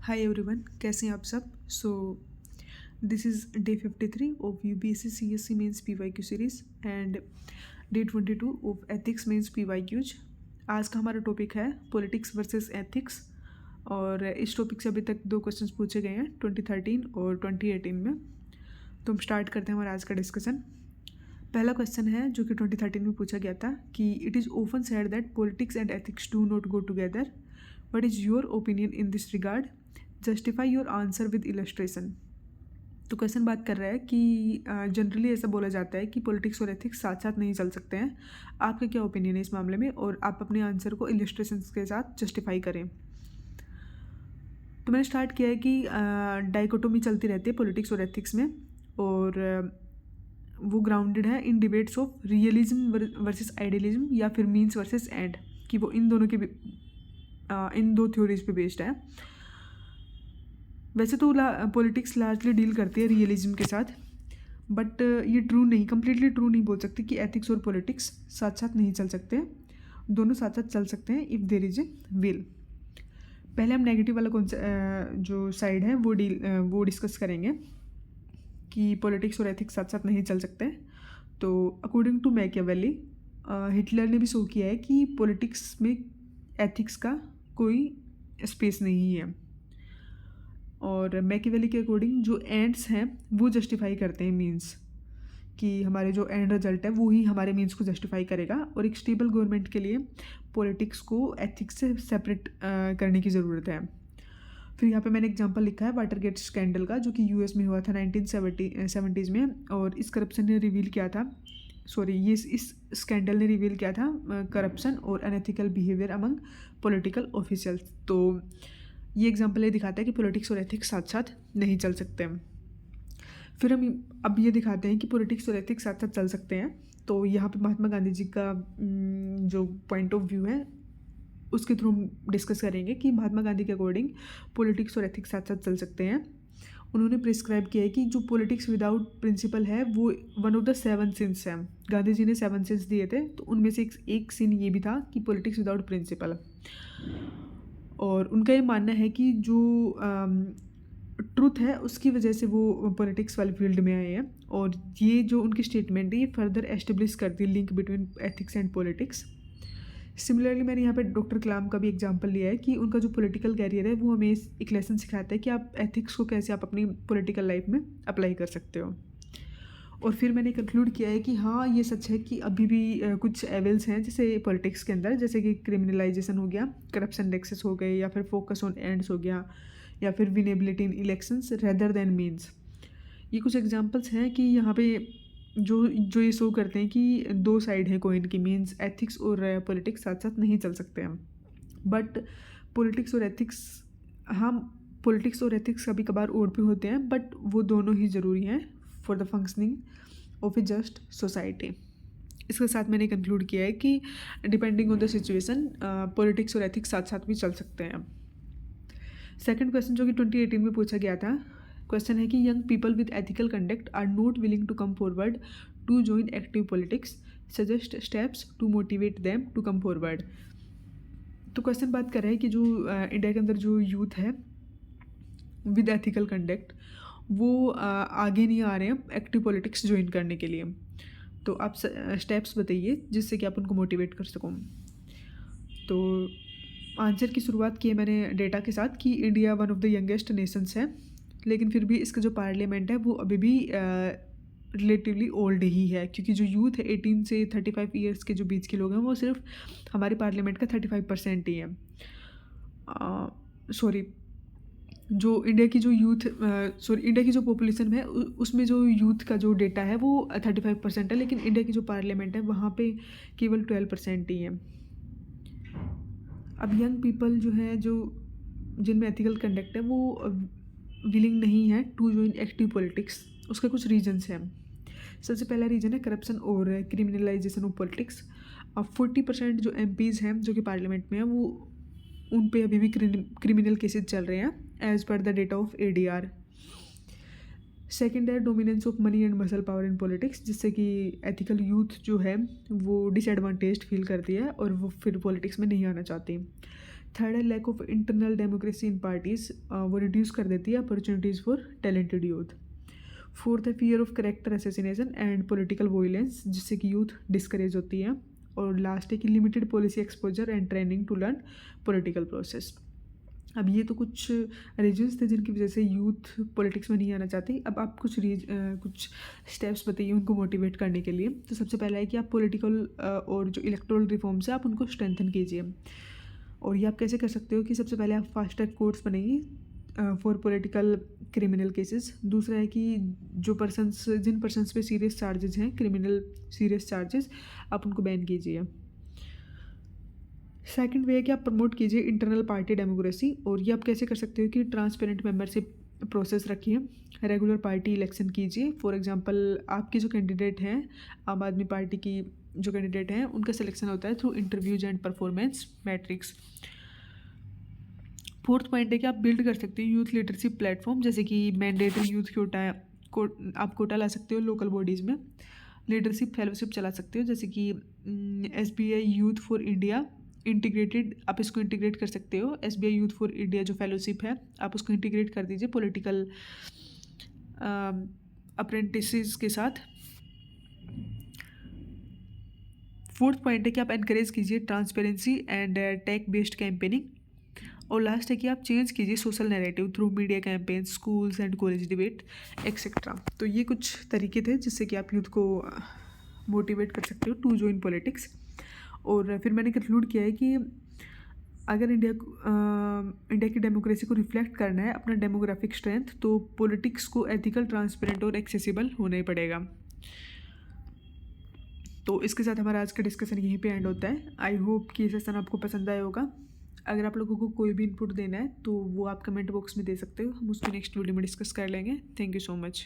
Hi everyone, कैसे हैं आप सब। This is day 53 of UPSC CSC mains PYQ series and day 22 of ethics mains PYQs. आज का हमारा टॉपिक है पॉलिटिक्स वर्सेस एथिक्स और इस टॉपिक से अभी तक 2 क्वेश्चंस पूछे गए हैं 2013 और 2018 में। तो हम स्टार्ट करते हैं हमारा आज का डिस्कशन। पहला क्वेश्चन है जो कि 2013 में पूछा गया था कि it is often said that politics and ethics do not go together, what is your opinion in this regard, justify your answer with illustration. तो क्वेश्चन बात कर रहा है कि जनरली ऐसा बोला जाता है कि पॉलिटिक्स और एथिक्स साथ साथ नहीं चल सकते हैं। आपका क्या ओपिनियन है इस मामले में, और आप अपने आंसर को इलस्ट्रेशन के साथ जस्टिफाई करें। तो मैंने स्टार्ट किया है कि डाइकोटोमी चलती रहती है पॉलिटिक्स और एथिक्स में, और वो ग्राउंडेड है in debates of realism versus idealism या फिर मीन्स वर्सेस एंड, कि वो इन दोनों के इन दो थ्योरीज पे बेस्ड है। वैसे तो पॉलिटिक्स लार्जली डील करती है रियलिज्म के साथ, बट ये कंप्लीटली ट्रू नहीं बोल सकते कि एथिक्स और पॉलिटिक्स साथ साथ नहीं चल सकते। दोनों साथ साथ चल सकते हैं if there is a will. पहले हम नेगेटिव वाला जो साइड है वो डिस्कस करेंगे कि पॉलिटिक्स और एथिक्स साथ साथ नहीं चल सकते। तो अकॉर्डिंग टू मैकियावेली, हिटलर ने भी शो किया है कि पॉलिटिक्स में एथिक्स का कोई स्पेस नहीं है, और मैकियावेली के अकॉर्डिंग जो एंड्स हैं वो जस्टिफाई करते हैं मीन्स, कि हमारे जो एंड रिजल्ट है वो ही हमारे मीन्स को जस्टिफाई करेगा। और एक स्टेबल गवर्नमेंट के लिए पॉलिटिक्स को एथिक्स से सेपरेट करने की ज़रूरत है। फिर यहाँ पे मैंने एग्जांपल लिखा है वाटरगेट स्कैंडल का, जो कि यूएस में हुआ था 1970s में, और इस करप्शन ने रिवील किया था इस स्कैंडल ने रिवील किया था करप्शन और unethical behaviour among political officials. तो ये एग्जांपल ये दिखाता है कि पॉलिटिक्स और एथिक्स साथ साथ नहीं चल सकते। फिर हम अब ये दिखाते हैं कि पॉलिटिक्स और एथिक्स साथ साथ चल सकते हैं। तो यहाँ पे महात्मा गांधी जी का जो पॉइंट ऑफ व्यू है उसके थ्रू हम डिस्कस करेंगे कि महात्मा गांधी के अकॉर्डिंग पॉलिटिक्स और एथिक्स साथ साथ चल सकते हैं। उन्होंने प्रिस्क्राइब किया है कि जो पॉलिटिक्स विदाउट प्रिंसिपल है वो वन ऑफ द 7 सिंस है। गांधी जी ने 7 सिंस दिए थे, तो उनमें से एक सिन ये भी था कि पॉलिटिक्स विदाउट प्रिंसिपल। और उनका ये मानना है कि जो ट्रुथ है उसकी वजह से वो पॉलिटिक्स वाले फील्ड में आए हैं, और ये जो उनकी स्टेटमेंट है ये फर्दर एस्टेब्लिश करती है link between ethics and politics. Similarly मैंने यहाँ पे डॉक्टर कलाम का भी एग्जांपल लिया है कि उनका जो पॉलिटिकल कैरियर है वो हमें एक लेसन सिखाता है कि आप एथिक्स को कैसे आप अपनी पॉलिटिकल लाइफ में अप्लाई कर सकते हो। और फिर मैंने कंक्लूड किया है कि हाँ, ये सच है कि अभी भी कुछ एवल्स हैं जैसे पॉलिटिक्स के अंदर, जैसे कि क्रिमिनलाइजेशन हो गया, करप्शन एक्सेस हो गए, या फिर फोकस ऑन एंड्स हो गया, या फिर विनेबिलिटी इन इलेक्शंस रेदर देन मीन्स। ये कुछ एग्जांपल्स हैं कि यहाँ पे जो ये शो करते हैं कि 2 साइड है कॉइन की, मीन्स एथिक्स और पॉलिटिक्स साथ साथ नहीं चल सकते हैं। बट पॉलिटिक्स और एथिक्स कभी कभार ओर पे होते हैं, बट वो दोनों ही ज़रूरी हैं for the functioning of A just society. इसके साथ मैंने कंक्लूड किया है कि depending on the situation politics और एथिक्स साथ साथ भी चल सकते हैं। सेकंड क्वेश्चन जो कि 2018 में पूछा गया था, क्वेश्चन है कि young people with ethical conduct are not willing to come forward to join active politics, suggest steps to motivate them to come forward. तो क्वेश्चन बात कर रहे हैं कि जो इंडिया के अंदर जो यूथ है विद एथिकल कंडक्ट वो आगे नहीं आ रहे हैं एक्टिव पॉलिटिक्स ज्वाइन करने के लिए। तो आप स्टेप्स बताइए जिससे कि आप उनको मोटिवेट कर सको। तो आंसर की शुरुआत की है मैंने डेटा के साथ कि India one of the youngest Nations है, लेकिन फिर भी इसका जो पार्लियामेंट है वो अभी भी रिलेटिवली ओल्ड ही है, क्योंकि जो यूथ है 18 से 35 ईयर्स के जो बीच के लोग हैं वो सिर्फ हमारे पार्लियामेंट का 35% ही है। जो इंडिया की जो पॉपुलेशन है उसमें जो यूथ का जो डेटा है वो 35% है, लेकिन इंडिया की जो पार्लियामेंट है वहाँ पे केवल 12% ही है। अब यंग पीपल जो है जिनमें एथिकल कंडक्ट है वो विलिंग नहीं है टू जॉइन एक्टिव पॉलिटिक्स। उसके कुछ रीजंस हैं। सबसे पहला रीज़न है करप्शन और क्रिमिनलाइजेशन ऑफ पॉलिटिक्स। अब 40% जो MPs हैं जो कि पार्लियामेंट में है वो उन पे अभी भी क्रिमिनल केसेस चल रहे हैं as per the data of ADR। Second है dominance of money and muscle power in politics, जिससे कि एथिकल यूथ जो है वो डिसएडवांटेज फील करती है और वो फिर पॉलिटिक्स में नहीं आना चाहती। थर्ड है lack of internal democracy in parties, वो रिड्यूस कर देती है opportunities for talented youth. Fourth है fear of character assassination and political violence, जिससे कि यूथ डिस्करेज होती है। और लास्ट है कि limited policy exposure and training to learn political process. अब ये तो कुछ रीजन्स थे जिनकी वजह से यूथ पॉलिटिक्स में नहीं आना चाहती। अब आप कुछ स्टेप्स बताइए उनको मोटिवेट करने के लिए। तो सबसे पहला है कि आप पॉलिटिकल और जो इलेक्टोरल रिफॉर्म्स है आप उनको स्ट्रेंथन कीजिए। और ये आप कैसे कर सकते हो कि सबसे पहले आप फास्ट ट्रैक कोर्ट्स बनाइए फॉर पॉलिटिकल क्रिमिनल केसेस। दूसरा है कि जिन पर्सनस पे सीरियस चार्जेस हैं, क्रिमिनल सीरियस चार्जेस, आप उनको बैन कीजिए। सेकंड वे है कि आप प्रमोट कीजिए इंटरनल पार्टी डेमोक्रेसी। और ये आप कैसे कर सकते हो कि ट्रांसपेरेंट मेंबरशिप प्रोसेस रखिए, रेगुलर पार्टी इलेक्शन कीजिए। फॉर एग्जांपल आपके जो कैंडिडेट हैं, आम आदमी पार्टी की जो कैंडिडेट हैं, उनका सिलेक्शन होता है through interviews and performance matrix. Fourth point है कि आप बिल्ड कर सकते हो यूथ लीडरशिप प्लेटफॉर्म, जैसे कि मैंडेटरी यूथ आप कोटा ला सकते हो लोकल बॉडीज़ में। लीडरशिप फेलोशिप चला सकते हो, जैसे कि SBI youth for India integrated, आप इसको इंटीग्रेट कर सकते हो। SBI यूथ फॉर इंडिया जो फेलोशिप है आप उसको इंटीग्रेट कर दीजिए पॉलिटिकल अप्रेंटिसेस के साथ। फोर्थ पॉइंट है कि आप एनकरेज कीजिए transparency and tech based campaigning. और लास्ट है कि आप चेंज कीजिए social narrative through media campaign, schools and college debate etcetera. तो ये कुछ तरीके थे जिससे कि आप यूथ को मोटिवेट कर सकते हो टू जॉइन पॉलिटिक्स। और फिर मैंने कंक्लूड किया है कि अगर इंडिया की डेमोक्रेसी को रिफ्लेक्ट करना है अपना डेमोग्राफिक स्ट्रेंथ, तो पॉलिटिक्स को एथिकल, ट्रांसपेरेंट और एक्सेसिबल होना ही पड़ेगा। तो इसके साथ हमारा आज का डिस्कशन यहीं पे एंड होता है। आई होप कि ये सेशन आपको पसंद आया होगा। अगर आप लोगों को कोई भी इनपुट देना है तो वो आप कमेंट बॉक्स में दे सकते हो, हम उसको नेक्स्ट वीडियो में डिस्कस कर लेंगे। Thank you so much.